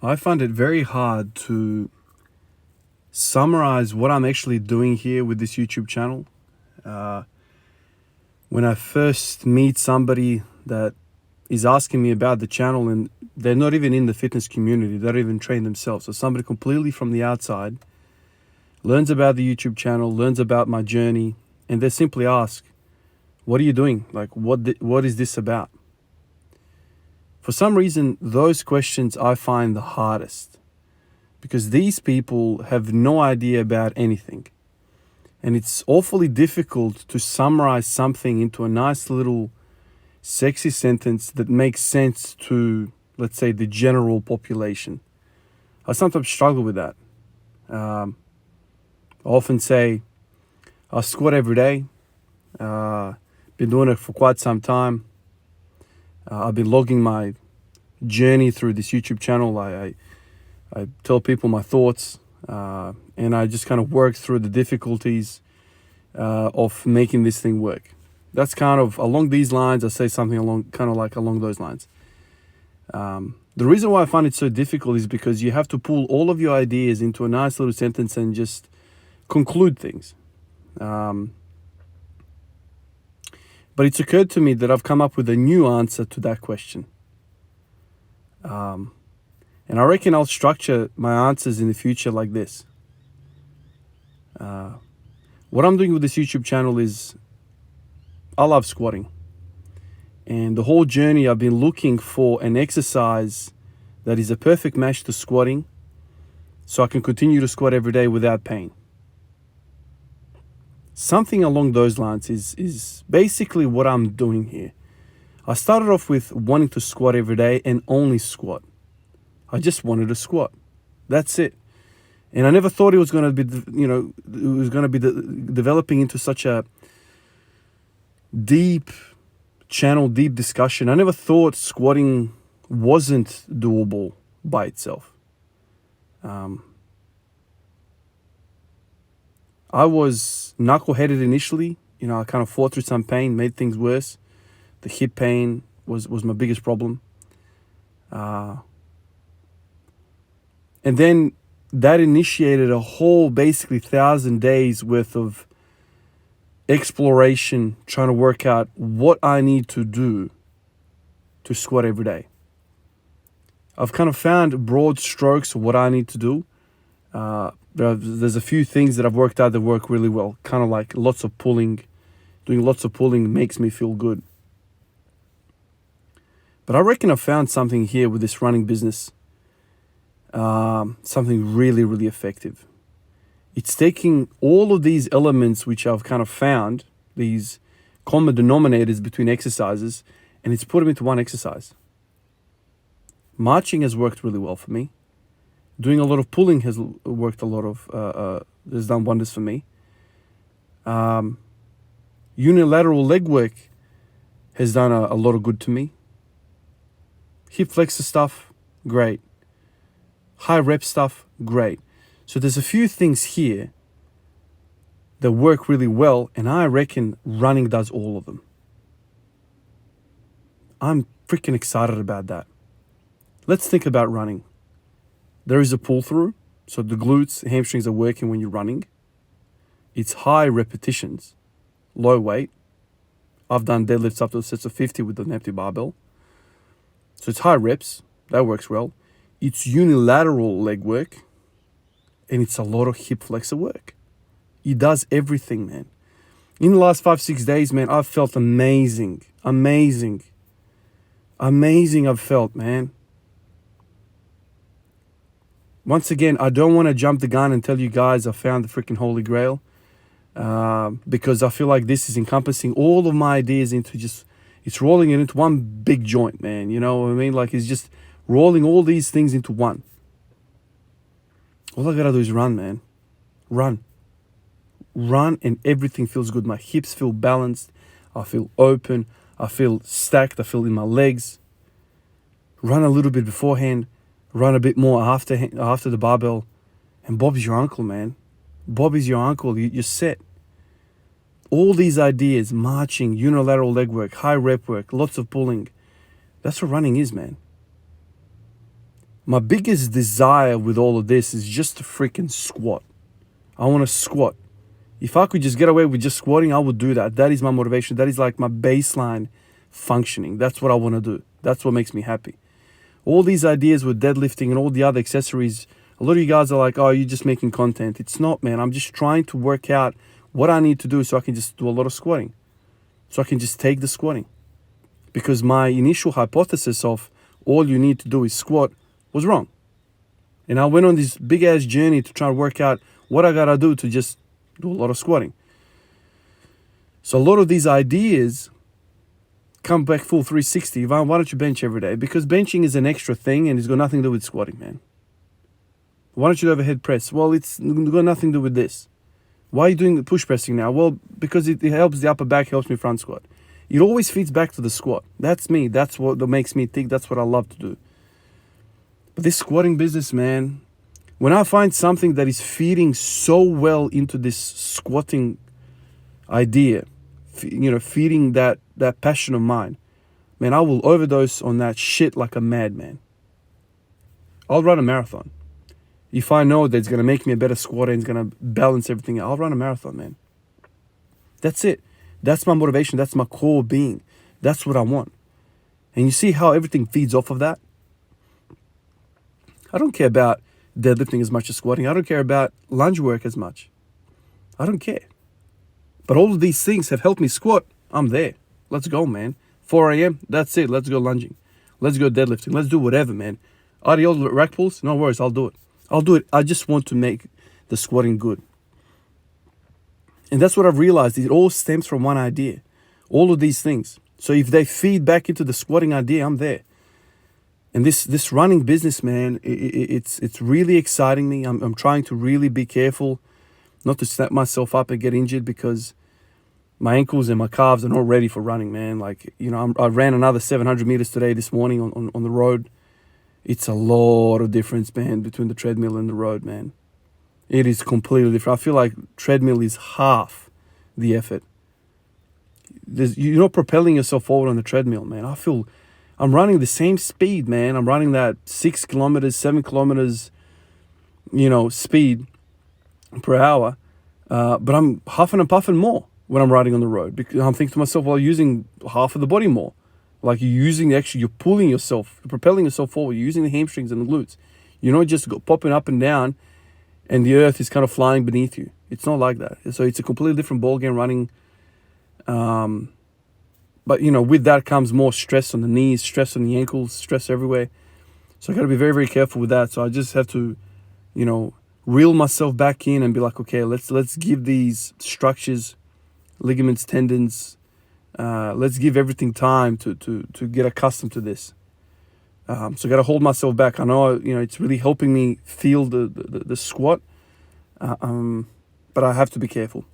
I find it very hard to summarize what I'm actually doing here with this YouTube channel. When I first meet somebody that is asking me about the channel and they're not even in the fitness community, they don't even train themselves. So somebody completely from the outside learns about the YouTube channel, learns about my journey, and they simply ask, what are you doing? Like, what is this about? For some reason, those questions I find the hardest because these people have no idea about anything. And it's awfully difficult to summarize something into a nice little sexy sentence that makes sense to, let's say, the general population. I sometimes struggle with that. I often say, I squat every day. Been doing it for quite some time. I've been logging my journey through this YouTube channel. I tell people my thoughts, and I just kind of work through the difficulties of making this thing work. That's kind of along these lines. I say something along those lines. The reason why I find it so difficult is because you have to pull all of your ideas into a nice little sentence and just conclude things. But it's occurred to me that I've come up with a new answer to that question. And I reckon I'll structure my answers in the future like this. What I'm doing with this YouTube channel is I love squatting. And the whole journey I've been looking for an exercise that is a perfect match to squatting so I can continue to squat every day without pain. Something along those lines is basically what I'm doing here. I started off with wanting to squat every day and only squat. I just wanted to squat. That's it. And I never thought it was going to be, developing into such a deep channel, deep discussion. I never thought squatting wasn't doable by itself. I was knuckle-headed initially. I kind of fought through some pain, made things worse. The hip pain was my biggest problem. And then that initiated a whole basically 1,000 days worth of exploration, trying to work out what I need to do to squat every day. I've kind of found broad strokes of what I need to do. There's a few things that I've worked out that work really well. Kind of like lots of pulling. Doing lots of pulling makes me feel good. But I reckon I've found something here with this running business. Something really, really effective. It's taking all of these elements which I've kind of found, these common denominators between exercises, and it's put them into one exercise. Marching has worked really well for me. Doing a lot of pulling has worked has done wonders for me. Unilateral leg work has done a lot of good to me. Hip flexor stuff, great. High rep stuff, great. So there's a few things here that work really well, and I reckon running does all of them. I'm freaking excited about that. Let's think about running. There is a pull through, so the glutes, hamstrings are working when you're running. It's high repetitions, low weight. I've done deadlifts up to sets of 50 with an empty barbell. So it's high reps, that works well. It's unilateral leg work, and it's a lot of hip flexor work. It does everything, man. In the last 5-6 days, man, I've felt amazing. I've felt, man. Once again, I don't want to jump the gun and tell you guys I found the freaking Holy Grail, because I feel like this is encompassing all of my ideas into it's rolling it into one big joint, man. You know what I mean? Like, it's just rolling all these things into one. All I gotta do is run, man. Run, and everything feels good. My hips feel balanced. I feel open. I feel stacked. I feel in my legs. Run a little bit beforehand. Run a bit more after the barbell. And Bob's your uncle, man. Bob is your uncle. You're set. All these ideas, marching, unilateral leg work, high rep work, lots of pulling. That's what running is, man. My biggest desire with all of this is just to freaking squat. I want to squat. If I could just get away with just squatting, I would do that. That is my motivation. That is like my baseline functioning. That's what I want to do. That's what makes me happy. All these ideas with deadlifting and all the other accessories, a lot of you guys are like, oh, you're just making content. It's not, man. I'm just trying to work out what I need to do so I can just do a lot of squatting. So I can just take the squatting. Because my initial hypothesis of all you need to do is squat was wrong. And I went on this big-ass journey to try to work out what I got to do to just do a lot of squatting. So a lot of these ideas come back full 360. Why don't you bench every day? Because benching is an extra thing and it's got nothing to do with squatting, man. Why don't you do overhead press? Well, it's got nothing to do with this. Why are you doing the push pressing now? Well, because it helps the upper back, helps me front squat. It always feeds back to the squat. That's me. That's what makes me tick. That's what I love to do. But this squatting business, man, when I find something that is feeding so well into this squatting idea, feeding that passion of mine, man, I will overdose on that shit like a madman. I'll run a marathon. If I know that it's going to make me a better squatter and it's going to balance everything, I'll run a marathon, man. That's it. That's my motivation. That's my core being. That's what I want. And you see how everything feeds off of that? I don't care about deadlifting as much as squatting. I don't care about lunge work as much. I don't care. But all of these things have helped me squat. I'm there. Let's go, man. 4 a.m., that's it. Let's go lunging. Let's go deadlifting. Let's do whatever, man. RDL rack pulls? No worries. I'll do it. I just want to make the squatting good. And that's what I've realized. It all stems from one idea. All of these things. So if they feed back into the squatting idea, I'm there. And this running business, man, it's really exciting me. I'm trying to really be careful not to snap myself up and get injured because my ankles and my calves are not ready for running, man. Like, I ran another 700 meters today, this morning on the road. It's a lot of difference, man, between the treadmill and the road, man. It is completely different. I feel like treadmill is half the effort. You're not propelling yourself forward on the treadmill, man. I'm running the same speed, man. I'm running that 6 kilometers, 7 kilometers, speed per hour. But I'm huffing and puffing more when I'm riding on the road because I'm thinking to myself, well, using half of the body more. Like you're pulling yourself, you're propelling yourself forward. You're using the hamstrings and the glutes. You're not just popping up and down and the earth is kind of flying beneath you. It's not like that. So it's a completely different ballgame running. But, with that comes more stress on the knees, stress on the ankles, stress everywhere. So I got to be very, very careful with that. So I just have to, reel myself back in and be like, okay, let's give these structures, ligaments, tendons, let's give everything time to get accustomed to this. So I got to hold myself back. I know, it's really helping me feel the squat, but I have to be careful.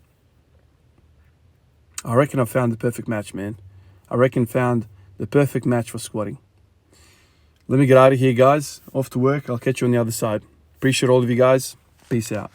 I reckon I found the perfect match, man. Found the perfect match for squatting. Let me get out of here, guys. Off to work. I'll catch you on the other side. Appreciate all of you guys. Peace out.